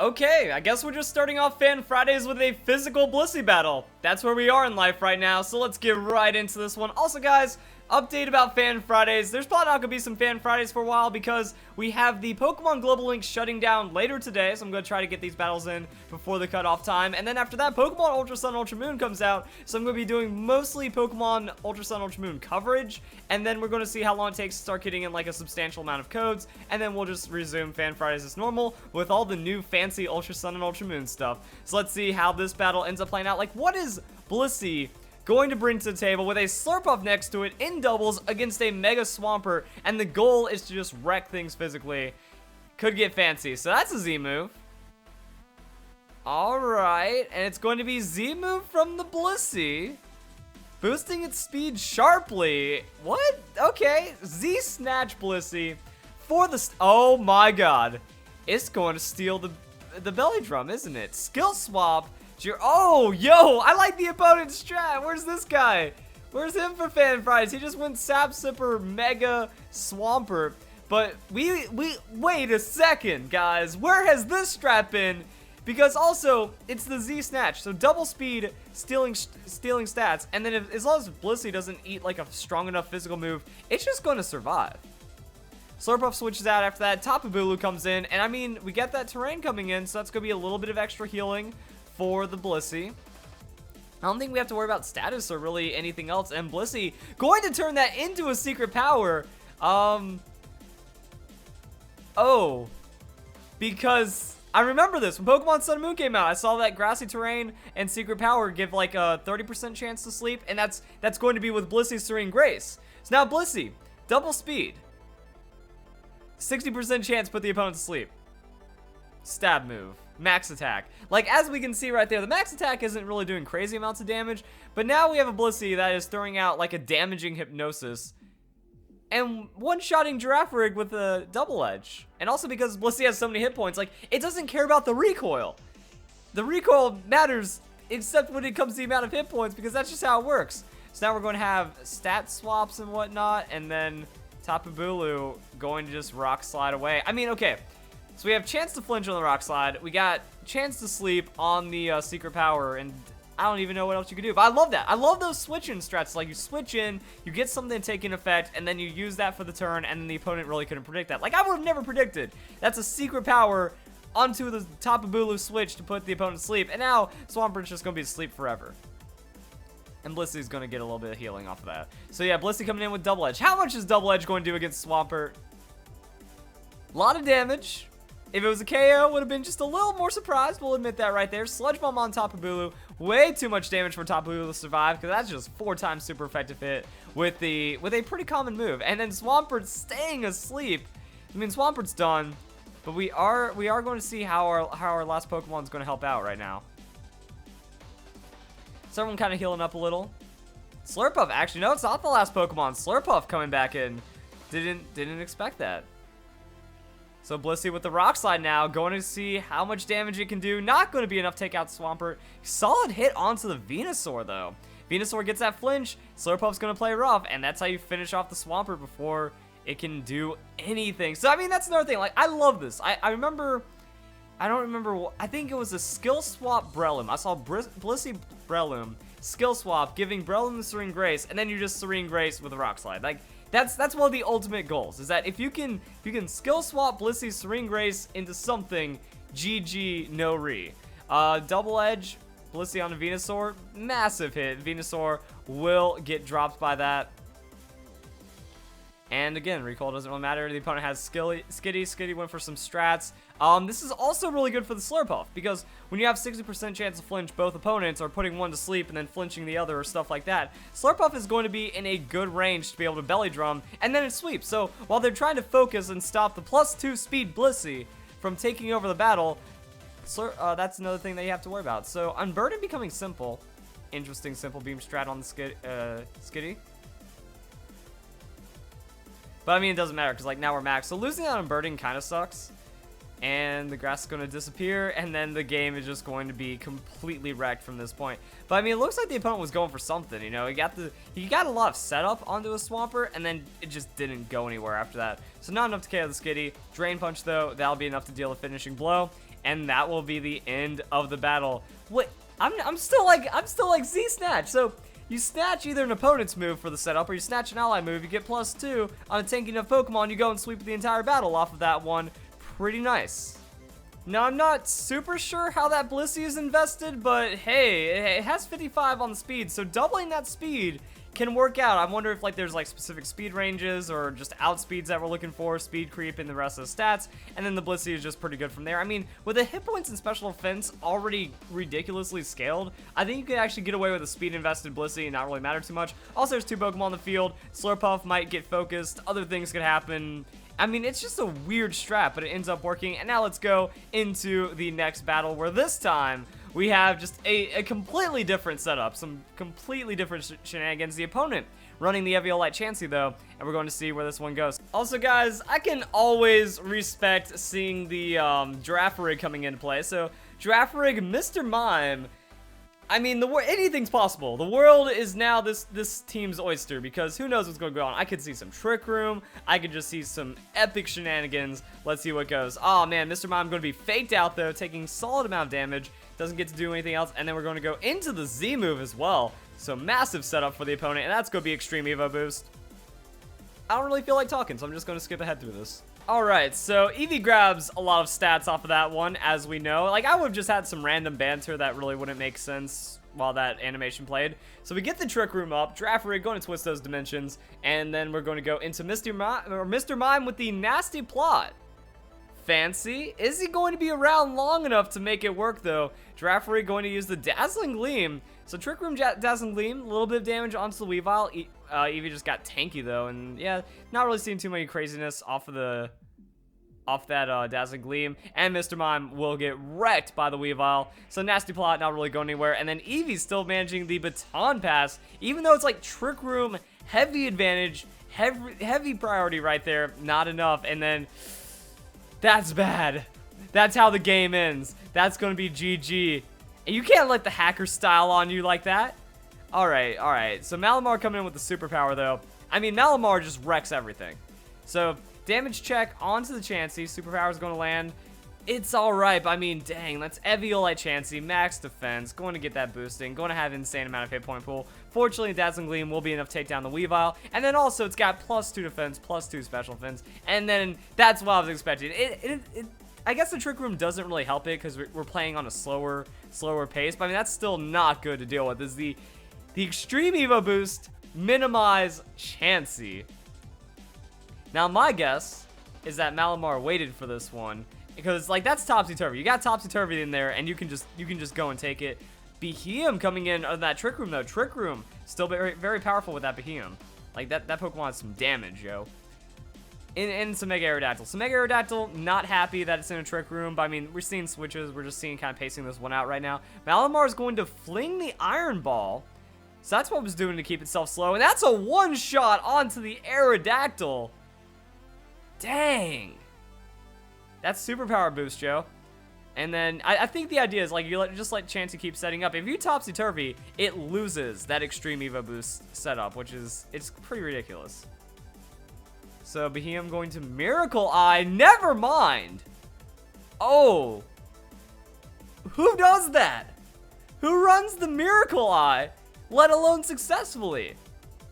Okay, I guess we're just starting off Fan Fridays with a physical Blissey battle. That's where we are in life right now, so let's get right into this one. Also, guys, update about Fan Fridays. There's probably not going to be some Fan Fridays for a while because we have the Pokemon Global Link shutting down later today, so I'm going to try to get these battles in before the cutoff time. And then after that, Pokemon Ultra Sun, Ultra Moon comes out, so I'm going to be doing mostly Pokemon Ultra Sun, Ultra Moon coverage, and then we're going to see how long it takes to start getting in like a substantial amount of codes, and then we'll just resume Fan Fridays as normal with all the new fancy Ultra Sun and Ultra Moon stuff. So let's see how this battle ends up playing out. Like, what is Blissey going to bring to the table with a Slurpuff next to it in doubles against a Mega Swampert, and the goal is to just wreck things physically. Could get fancy. So that's a Z move. Alright, and it's going to be Z move from the Blissey, boosting its speed sharply. What? Okay, Z Snatch Blissey for the... oh my god. It's going to steal the belly drum, isn't it? Skill swap. Oh, yo, I like the opponent's strat. Where's this guy? Where's him for Fan Fridays? He just went Sap Sipper Mega Swampert. But wait a second, guys. Where has this strat been? Because also, it's the Z Snatch. So double speed, stealing stats. And then as long as Blissey doesn't eat like a strong enough physical move, it's just going to survive. Slurpuff switches out after that. Tapu Bulu comes in. And I mean, we get that terrain coming in. So that's going to be a little bit of extra healing for the Blissey. I don't think we have to worry about status or really anything else. And Blissey going to turn that into a secret power. Oh, because I remember this when Pokemon Sun and Moon came out. I saw that grassy terrain and secret power give like a 30% chance to sleep, and that's going to be with Blissey's Serene Grace. So now Blissey, double speed, 60% chance to put the opponent to sleep. Stab move. Max attack. Like, as we can see right there, the max attack isn't really doing crazy amounts of damage, but now we have a Blissey that is throwing out like a damaging hypnosis and one-shotting Girafarig with a double edge. And also because Blissey has so many hit points, like, it doesn't care about the recoil. The recoil matters except when it comes to the amount of hit points, because that's just how it works. So now we're going to have stat swaps and whatnot, and then Tapu Bulu going to just rock slide away. I mean, okay. So we have chance to flinch on the rock slide. We got chance to sleep on the secret power, and I don't even know what else you could do. But I love that. I love those switch-in strats. Like, you switch in, you get something taking effect, and then you use that for the turn, and then the opponent really couldn't predict that. Like, I would have never predicted. That's a secret power onto the Tapu Bulu switch to put the opponent to sleep, and now Swampert's just going to be asleep forever. And Blissey's going to get a little bit of healing off of that. So yeah, Blissey coming in with Double Edge. How much is Double Edge going to do against Swampert? A lot of damage. If it was a KO, would have been just a little more surprised. We'll admit that right there. Sludge Bomb on Tapu Bulu. Way too much damage for Tapu Bulu to survive, because that's just 4 times super effective hit with a pretty common move. And then Swampert staying asleep. I mean, Swampert's done, but we are going to see how our last Pokemon is going to help out right now. So everyone kind of healing up a little. Slurpuff, actually, no, it's not the last Pokemon. Slurpuff coming back in. Didn't expect that. So Blissey with the Rock Slide now, going to see how much damage it can do. Not going to be enough to take out Swampert. Solid hit onto the Venusaur, though. Venusaur gets that flinch. Slurpuff's going to play rough, and that's how you finish off the Swampert before it can do anything. So, I mean, that's another thing. Like, I love this. I remember... I don't remember. I think it was a skill swap Breloom. I saw Blissey Breloom skill swap, giving Breloom the Serene Grace, and then you just Serene Grace with a Rock Slide. Like, that's one of the ultimate goals, is that if you can skill swap Blissey's Serene Grace into something, GG no re. Double Edge, Blissey on a Venusaur, massive hit. Venusaur will get dropped by that. And again, recoil doesn't really matter. The opponent has Skitty. Skitty went for some strats. This is also really good for the Slurpuff, because when you have 60% chance to flinch both opponents, or putting one to sleep and then flinching the other, or stuff like that, Slurpuff is going to be in a good range to be able to belly drum, and then it sweeps. So while they're trying to focus and stop the +2 speed Blissey from taking over the battle, that's another thing that you have to worry about. So Unburden becoming simple. Interesting simple beam strat on the Skitty. But I mean, it doesn't matter, because like now we're max. So losing out on Birding kind of sucks. And the grass is going to disappear, and then the game is just going to be completely wrecked from this point. But I mean, it looks like the opponent was going for something, you know. He got a lot of setup onto a Swampert, and then it just didn't go anywhere after that. So not enough to KO the Skitty. Drain Punch, though, that'll be enough to deal a finishing blow. and that will be the end of the battle. What? I'm still like Z Snatch. So you snatch either an opponent's move for the setup, or you snatch an ally move. You get +2 on a tanking of Pokemon. You go and sweep the entire battle off of that one. Pretty nice. Now, I'm not super sure how that Blissey is invested, but hey, it has 55 on the speed, so doubling that speed can work out. I wonder if like there's like specific speed ranges or just outspeeds that we're looking for, speed creep in the rest of the stats, and then the Blissey is just pretty good from there. I mean, with the hit points and special defense already ridiculously scaled, I think you can actually get away with a speed invested Blissey and not really matter too much. Also, there's 2 Pokemon on the field. Slurpuff might get focused, other things could happen. I mean, it's just a weird strat, but it ends up working. And now let's go into the next battle, where this time we have just a completely different setup, some completely different shenanigans. The opponent running the Eviolite Chansey, though, and we're going to see where this one goes. Also, guys, I can always respect seeing the Giraffe Rig coming into play. So, Giraffe Rig, Mr. Mime. I mean, anything's possible. The world is now this team's oyster, because who knows what's going to go on. I could see some Trick Room. I could just see some epic shenanigans. Let's see what goes. Oh, man, Mr. Mime going to be faked out, though, taking solid amount of damage. Doesn't get to do anything else. And then we're going to go into the Z move as well. So massive setup for the opponent, and that's going to be Extreme Evo Boost. I don't really feel like talking, so I'm just going to skip ahead through this. Alright, so Eevee grabs a lot of stats off of that one, as we know. Like, I would have just had some random banter that really wouldn't make sense while that animation played. So we get the Trick Room up, Giraffe Rig going to twist those dimensions, and then we're going to go into Mr. Mime with the nasty plot. Fancy. Is he going to be around long enough to make it work, though? Giraffe Rig going to use the Dazzling Gleam. So Trick Room, Dazzling Gleam, a little bit of damage onto the Weavile. Eevee just got tanky, though, and yeah, not really seeing too many craziness off that Dazzling Gleam, and Mr. Mime will get wrecked by the Weavile. So nasty plot, not really going anywhere, and then Eevee's still managing the Baton Pass, even though it's like Trick Room, heavy advantage, heavy priority right there, not enough, and then that's bad. That's how the game ends. That's going to be GG. And you can't let the hacker style on you like that. Alright. So Malamar coming in with the superpower, though. I mean, Malamar just wrecks everything. So, damage check onto the Chansey. Superpower is going to land. It's alright, but I mean, dang, that's Eviolite Chansey, max defense, going to get that boosting, going to have an insane amount of hit point pool. Fortunately, Dazzling Gleam will be enough to take down the Weavile, and then also it's got +2 defense, +2 special defense, and then that's what I was expecting. I guess the Trick Room doesn't really help it, because we're playing on a slower pace, but I mean, that's still not good to deal with. This is the Extreme Evo Boost, minimize Chansey. Now, my guess is that Malamar waited for this one, because like that's topsy-turvy. You got topsy-turvy in there, and you can just go and take it. Beheeyem coming in on that Trick Room, though. Trick Room still very, very powerful with that Beheeyem. Like that Pokemon has some damage, yo. In some Mega Aerodactyl. So Mega Aerodactyl, not happy that it's in a Trick Room, but I mean, we're seeing switches. We're just seeing kind of pacing this one out right now. Malamar is going to fling the Iron Ball. So that's what it was doing to keep itself slow, and that's a one-shot onto the Aerodactyl. Dang. That's superpower boost, Joe. And then I think the idea is like just let Chansey keep setting up. If you topsy-turvy, it loses that Extreme Evo Boost setup, which is it's pretty ridiculous. So Beheeyem going to Miracle Eye. Never mind. Oh. Who does that? Who runs the Miracle Eye, let alone successfully?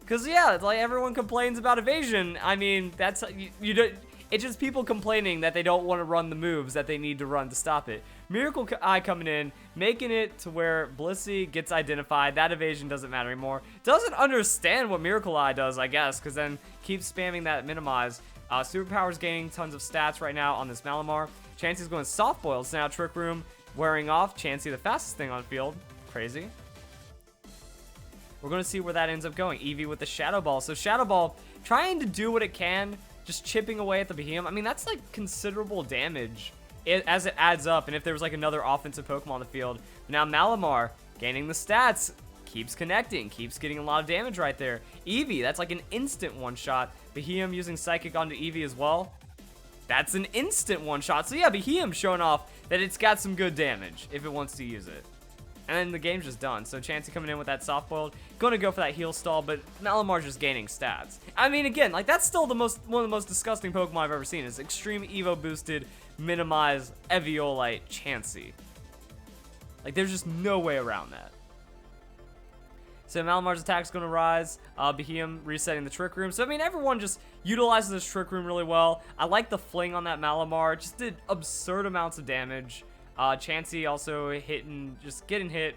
Because, yeah, it's like everyone complains about evasion. I mean, that's, you don't, it's just people complaining that they don't want to run the moves that they need to run to stop it. Miracle Eye coming in, making it to where Blissey gets identified. That evasion doesn't matter anymore. Doesn't understand what Miracle Eye does, I guess, because then keeps spamming that minimize. Superpower's gaining tons of stats right now on this Malamar. Chansey's going soft boiled, so now Trick Room wearing off. Chansey, the fastest thing on the field. Crazy. We're going to see where that ends up going. Eevee with the Shadow Ball. So Shadow Ball trying to do what it can, just chipping away at the Beheeyem. I mean, that's like considerable damage as it adds up. And if there was like another offensive Pokemon on the field. Now Malamar gaining the stats, keeps connecting, keeps getting a lot of damage right there. Eevee, that's like an instant one-shot. Beheeyem using Psychic onto Eevee as well. That's an instant one-shot. So yeah, Beheeyem showing off that it's got some good damage if it wants to use it. And then the game's just done. So Chansey coming in with that soft boiled, going to go for that heal stall, but Malamar's just gaining stats. I mean, again, like that's still one of the most disgusting Pokemon I've ever seen. It's Extreme Evo boosted minimize Eviolite Chansey. Like, there's just no way around that. So Malamar's attack is going to rise. Behemoth resetting the Trick Room. So, I mean, everyone just utilizes this Trick Room really well. I like the fling on that Malamar. Just did absurd amounts of damage. Chansey also just getting hit.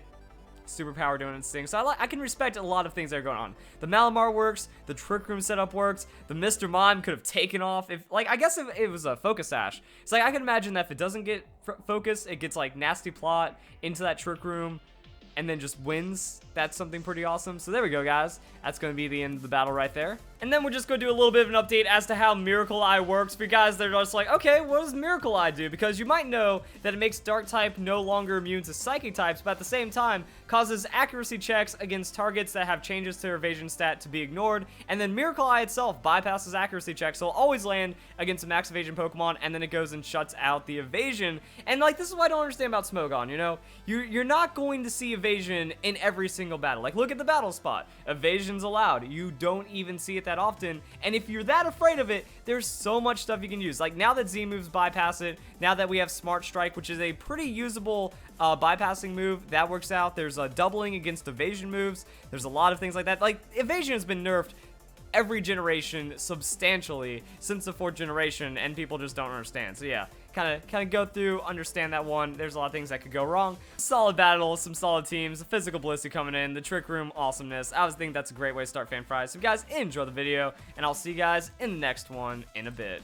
Superpower doing its thing. So I can respect a lot of things that are going on. The Malamar works. The Trick Room setup works. The Mr. Mime could have taken off. If, like, I guess if it was a Focus Sash. It's like, I can imagine that if it doesn't get focus, it gets, like, Nasty Plot into that Trick Room and then just wins. That's something pretty awesome. So there we go, guys. That's going to be the end of the battle right there. And then we're just going to do a little bit of an update as to how Miracle Eye works. For you guys that are just like, okay, what does Miracle Eye do? Because you might know that it makes Dark type no longer immune to Psychic types, but at the same time, causes accuracy checks against targets that have changes to their evasion stat to be ignored. And then Miracle Eye itself bypasses accuracy checks, so it'll always land against a max evasion Pokemon, and then it goes and shuts out the evasion. And, like, this is what I don't understand about Smogon, you know? You're not going to see evasion in every single battle. Like, look at the battle spot. Evasion's allowed. You don't even see it that often. And if you're that afraid of it, there's so much stuff you can use. Like, now that Z-moves bypass it, now that we have Smart Strike, which is a pretty usable bypassing move, that works out. There's a doubling against evasion moves. There's a lot of things like that. Like, evasion has been nerfed every generation substantially since the 4th generation, and people just don't understand. So yeah, kind of go through, understand that one. There's a lot of things that could go wrong. Solid battle, some solid teams, the physical Blissey coming in, the Trick Room awesomeness. I think that's a great way to start Fan Fries. So guys, enjoy the video, and I'll see you guys in the next one in a bit.